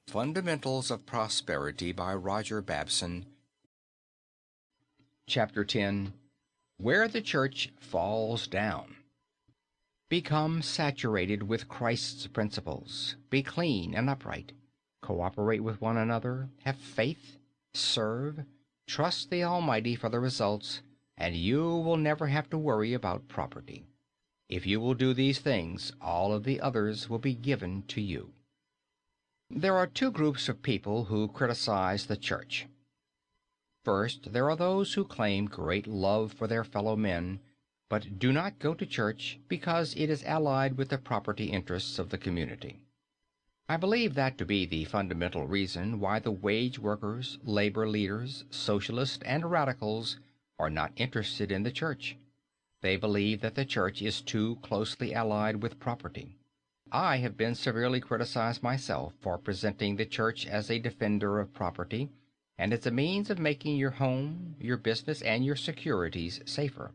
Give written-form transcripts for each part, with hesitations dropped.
Fundamentals of Prosperity by Roger Babson. Chapter 10. Where the Church Falls Down. Become saturated with Christ's principles. Be clean and upright. Cooperate with one another. Have faith. Serve. Trust the Almighty for the results, and you will never have to worry about property. If you will do these things, all of the others will be given to you. There are two groups of people who criticize the church. First, there are those who claim great love for their fellow men, but do not go to church because it is allied with the property interests of the community. I believe that to be the fundamental reason why the wage workers, labor leaders, socialists, and radicals are not interested in the church. They believe that the church is too closely allied with property. I have been severely criticized myself for presenting the church as a defender of property and as a means of making your home, your business, and your securities safer.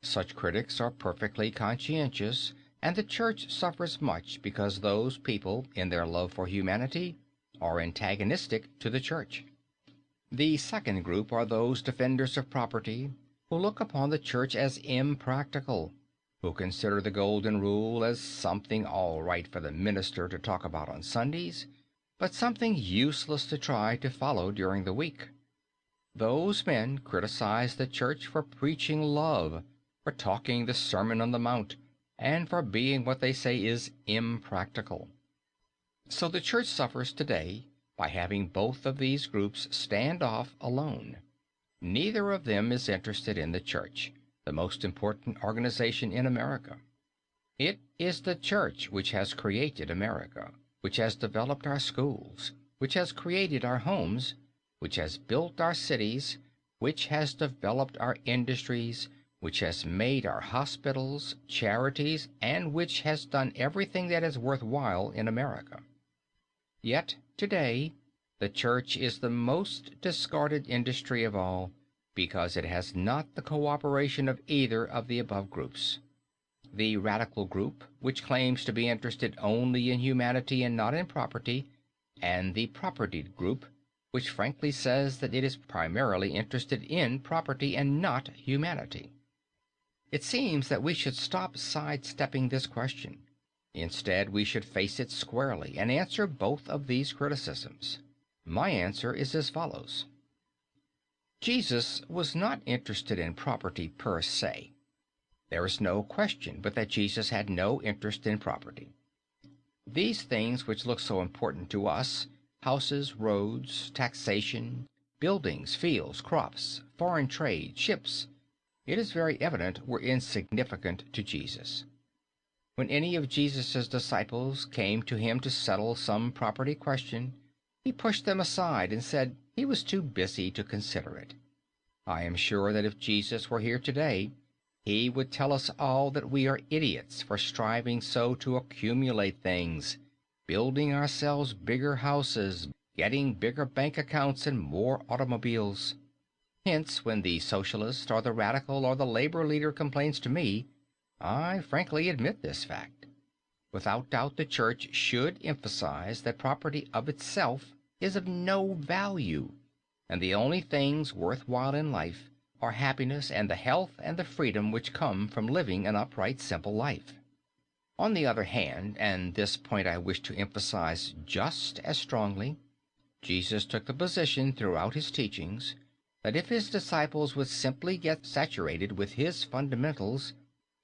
Such critics are perfectly conscientious, and the church suffers much because those people, in their love for humanity, are antagonistic to the church. The second group are those defenders of property who look upon the church as impractical, who consider the Golden Rule as something all right for the minister to talk about on Sundays, but something useless to try to follow during the week. Those men criticize the church for preaching love, for talking the Sermon on the Mount, and for being what they say is impractical. So the church suffers today by having both of these groups stand off alone. Neither of them is interested in the church, the most important organization in America. It is the church which has created America, which has developed our schools, which has created our homes, which has built our cities, which has developed our industries, which has made our hospitals, charities, and which has done everything that is worthwhile in America. Yet, today, the church is the most discarded industry of all, because it has not the cooperation of either of the above groups. The radical group, which claims to be interested only in humanity and not in property, and the propertied group, which frankly says that it is primarily interested in property and not humanity. It seems that we should stop sidestepping this question. Instead, we should face it squarely and answer both of these criticisms. My answer is as follows. Jesus was not interested in property per se. There is no question but that Jesus had no interest in property. These things which look so important to us, houses, roads, taxation, buildings, fields, crops, foreign trade, ships, it is very evident were insignificant to Jesus. When any of Jesus' disciples came to him to settle some property question, he pushed them aside and said he was too busy to consider it. I am sure that if Jesus were here today, he would tell us all that we are idiots for striving so to accumulate things, building ourselves bigger houses, getting bigger bank accounts and more automobiles. Hence, when the socialist or the radical or the labor leader complains to me, I frankly admit this fact. Without doubt, the church should emphasize that property of itself is of no value, and the only things worthwhile in life are happiness and the health and the freedom which come from living an upright, simple life. On the other hand, and this point I wish to emphasize just as strongly, Jesus took the position throughout his teachings that if his disciples would simply get saturated with his fundamentals,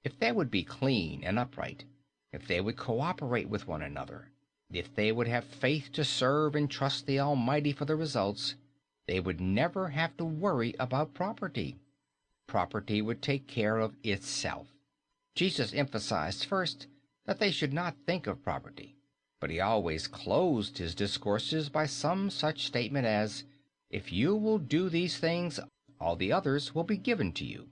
if they would be clean and upright, if they would cooperate with one another, if they would have faith to serve and trust the Almighty for the results, they would never have to worry about property. Property would take care of itself. Jesus emphasized first that they should not think of property, but he always closed his discourses by some such statement as, "If you will do these things, all the others will be given to you."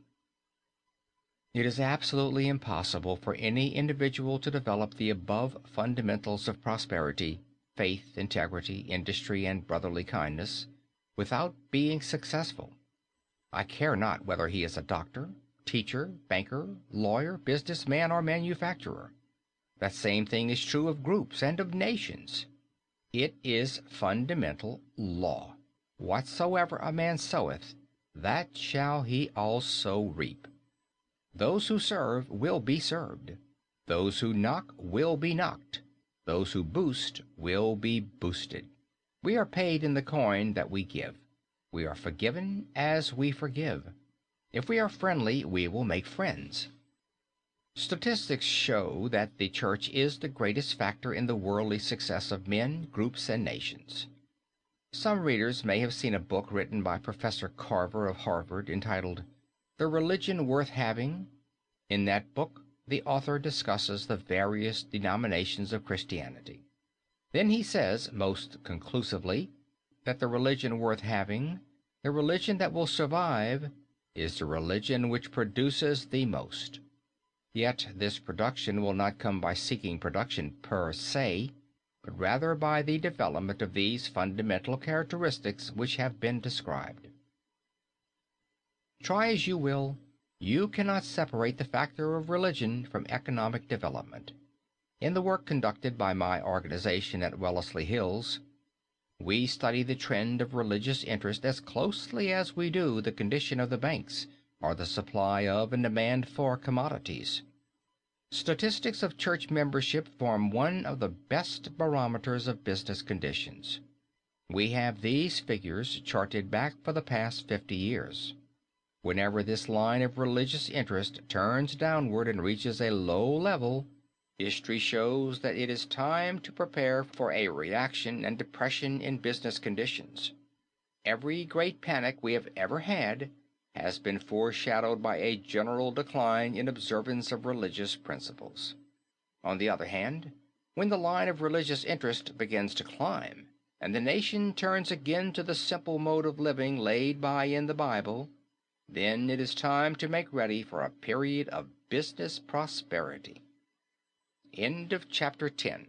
It is absolutely impossible for any individual to develop the above fundamentals of prosperity, faith, integrity, industry, and brotherly kindness, without being successful. I care not whether he is a doctor, teacher, banker, lawyer, businessman, or manufacturer. That same thing is true of groups and of nations. It is fundamental law. Whatsoever a man soweth, that shall he also reap. Those who serve will be served. Those who knock will be knocked. Those who boost will be boosted. We are paid in the coin that we give. We are forgiven as we forgive. If we are friendly, we will make friends. Statistics show that the church is the greatest factor in the worldly success of men, groups, and nations. Some readers may have seen a book written by Professor Carver of Harvard entitled "The Religion Worth Having." In that book, the author discusses the various denominations of Christianity. Then he says, most conclusively, that the religion worth having, the religion that will survive, is the religion which produces the most. Yet this production will not come by seeking production per se, but rather by the development of these fundamental characteristics which have been described. Try as you will, you cannot separate the factor of religion from economic development. In the work conducted by my organization at Wellesley Hills, we study the trend of religious interest as closely as we do the condition of the banks or the supply of and demand for commodities. Statistics of church membership form one of the best barometers of business conditions. We have these figures charted back for the past 50 years. Whenever this line of religious interest turns downward and reaches a low level, history shows that it is time to prepare for a reaction and depression in business conditions. Every great panic we have ever had has been foreshadowed by a general decline in observance of religious principles. On the other hand, when the line of religious interest begins to climb, and the nation turns again to the simple mode of living laid by in the Bible, then it is time to make ready for a period of business prosperity. End of chapter 10.